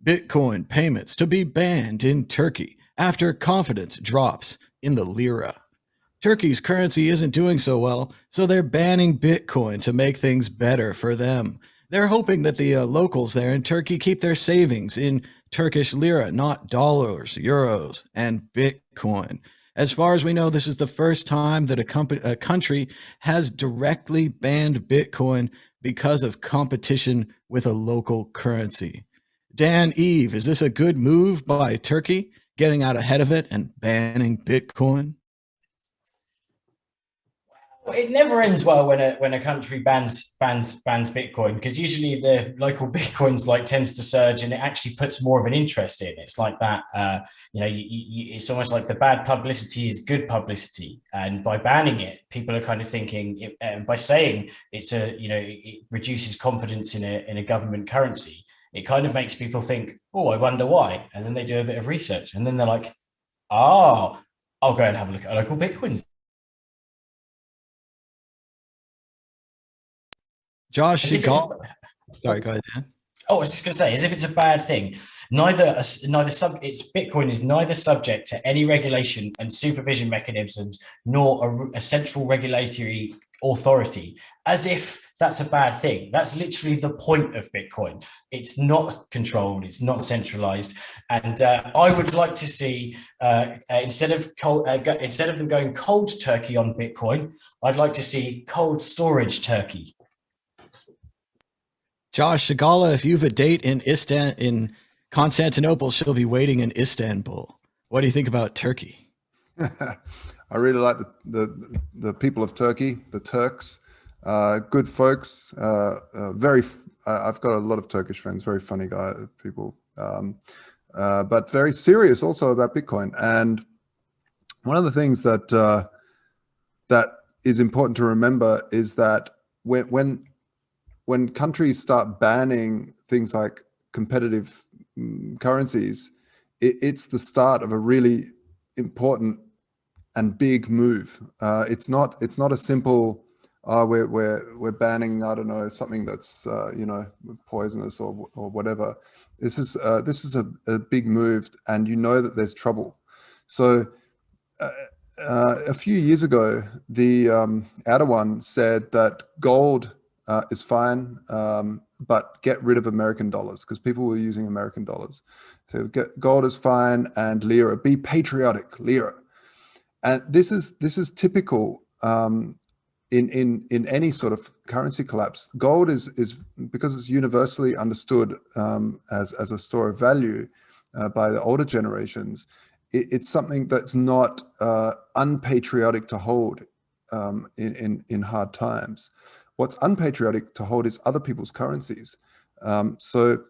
Bitcoin payments to be banned in Turkey after confidence drops in the lira. Turkey's currency isn't doing so well, so they're banning Bitcoin to make things better for them. They're hoping that the locals there in Turkey keep their savings in Turkish lira, not dollars, euros, and Bitcoin. As far as we know, this is the first time that a country has directly banned Bitcoin because of competition with a local currency. Dan Eve, is this a good move by Turkey, getting out ahead of it and banning Bitcoin? Well, it never ends well when a country bans Bitcoin, because usually the local Bitcoins like tends to surge, and it actually puts more of an interest in. It's like that. It's almost like the bad publicity is good publicity, and by banning it, people are kind of thinking, by saying it reduces confidence in a government currency. It kind of makes people think, oh, I wonder why, and then they do a bit of research, and then they're like, oh, I'll go and have a look at local Bitcoins. Josh As if it's a, Seagal. Sorry, go ahead, Dan. Oh, I was just going to say, as if it's a bad thing. It's Bitcoin is neither subject to any regulation and supervision mechanisms nor a central regulatory authority. As if that's a bad thing. That's literally the point of Bitcoin. It's not controlled. It's not centralized. And I would like to see instead of them going cold turkey on Bitcoin, I'd like to see cold storage turkey. Josh Shigala, if you have a date in Constantinople, she'll be waiting in Istanbul. What do you think about Turkey? I really like the people of Turkey, the Turks, good folks. I've got a lot of Turkish friends, very funny people, but very serious also about Bitcoin. And one of the things that is important to remember is that when countries start banning things like competitive currencies, it's the start of a really important and big move. It's not a simple we're banning, I don't know, something that's poisonous or whatever. This is a big move, and you know that there's trouble. So a few years ago, the Erdogan said that gold is fine, but get rid of American dollars, because people were using American dollars. So gold is fine, and lira, be patriotic, lira. And this is typical in any sort of currency collapse. Gold is because it's universally understood as a store of value by the older generations. It's something that's not unpatriotic to hold in hard times. What's unpatriotic to hold is other people's currencies. So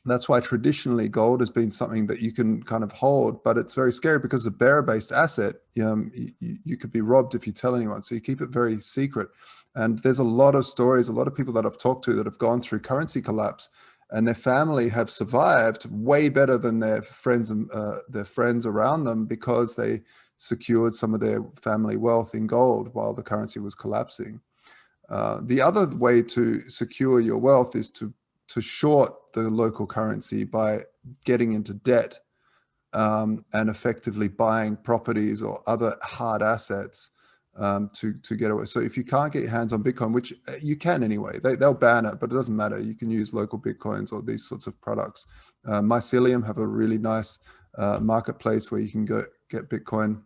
that's why traditionally gold has been something that you can kind of hold, but it's very scary because a bearer-based asset, you could be robbed if you tell anyone. So you keep it very secret. And there's a lot of stories, a lot of people that I've talked to that have gone through currency collapse, and their family have survived way better than their friends around them, because they secured some of their family wealth in gold while the currency was collapsing. The other way to secure your wealth is to short the local currency by getting into debt and effectively buying properties or other hard assets to get away. So if you can't get your hands on Bitcoin, which you can anyway, they'll ban it, but it doesn't matter. You can use local Bitcoins or these sorts of products. Mycelium have a really nice marketplace where you can go get Bitcoin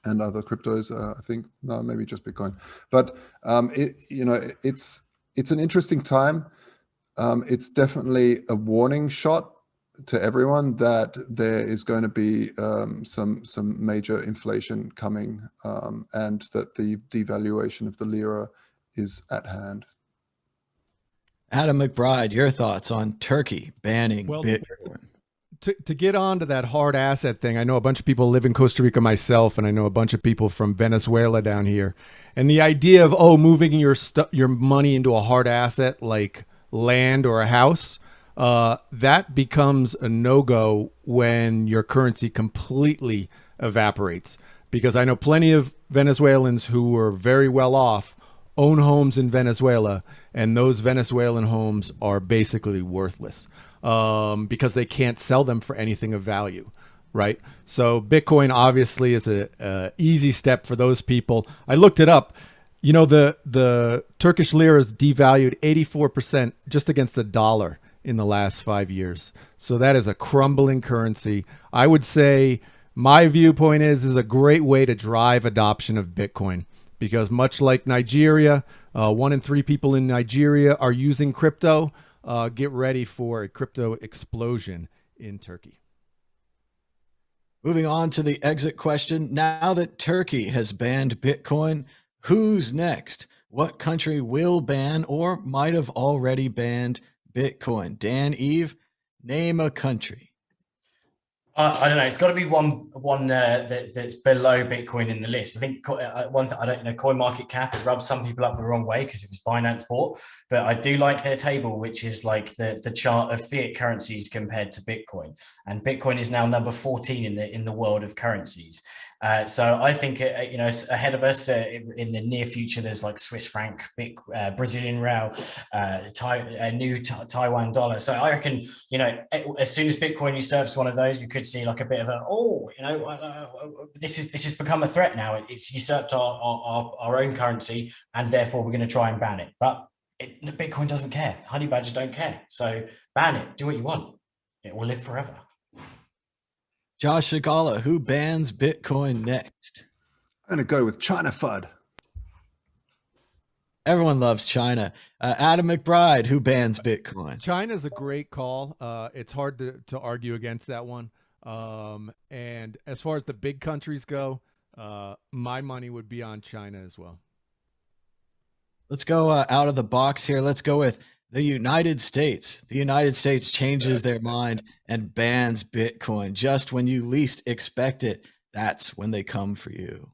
and other cryptos. I think, no, maybe just Bitcoin. But it's an interesting time. It's definitely a warning shot to everyone that there is going to be some major inflation coming, and that the devaluation of the lira is at hand. Adam McBride, your thoughts on Turkey banning Bitcoin? To get on to that hard asset thing, I know a bunch of people live in Costa Rica myself, and I know a bunch of people from Venezuela down here. And the idea of, moving your money into a hard asset like land or a house, that becomes a no-go when your currency completely evaporates. Because I know plenty of Venezuelans who are very well off own homes in Venezuela, and those Venezuelan homes are basically worthless. because they can't sell them for anything of value, right? So Bitcoin obviously is a easy step for those people. I looked it up. You know, the Turkish lira is devalued 84% just against the dollar in the last 5 years. So that is a crumbling currency. I would say my viewpoint is a great way to drive adoption of Bitcoin, because much like Nigeria, 1 in 3 people in Nigeria are using crypto. Get ready for a crypto explosion in Turkey. Moving on to the exit question. Now that Turkey has banned Bitcoin, who's next? What country will ban or might have already banned Bitcoin? Dan, Eve, name a country. I don't know. It's got to be one that's below Bitcoin in the list. I think one thing, I don't know, CoinMarketCap, it rubs some people up the wrong way because it was Binance bought, but I do like their table, which is like the chart of fiat currencies compared to Bitcoin, and Bitcoin is now number 14 in the world of currencies. So I think ahead of us in the near future, there's like Swiss franc, Brazilian real, new Taiwan dollar. So I reckon, as soon as Bitcoin usurps one of those, you could see like a bit of this has become a threat now. It's usurped our own currency, and therefore we're going to try and ban it. But Bitcoin doesn't care. Honey Badger don't care. So ban it. Do what you want. It will live forever. Josh Shigala, who bans Bitcoin next? I'm going to go with China FUD. Everyone loves China. Adam McBride, who bans Bitcoin? China's a great call. It's hard to argue against that one. And as far as the big countries go, my money would be on China as well. Let's go out of the box here. Let's go with the United States. The United States changes their mind and bans Bitcoin just when you least expect it. That's when they come for you.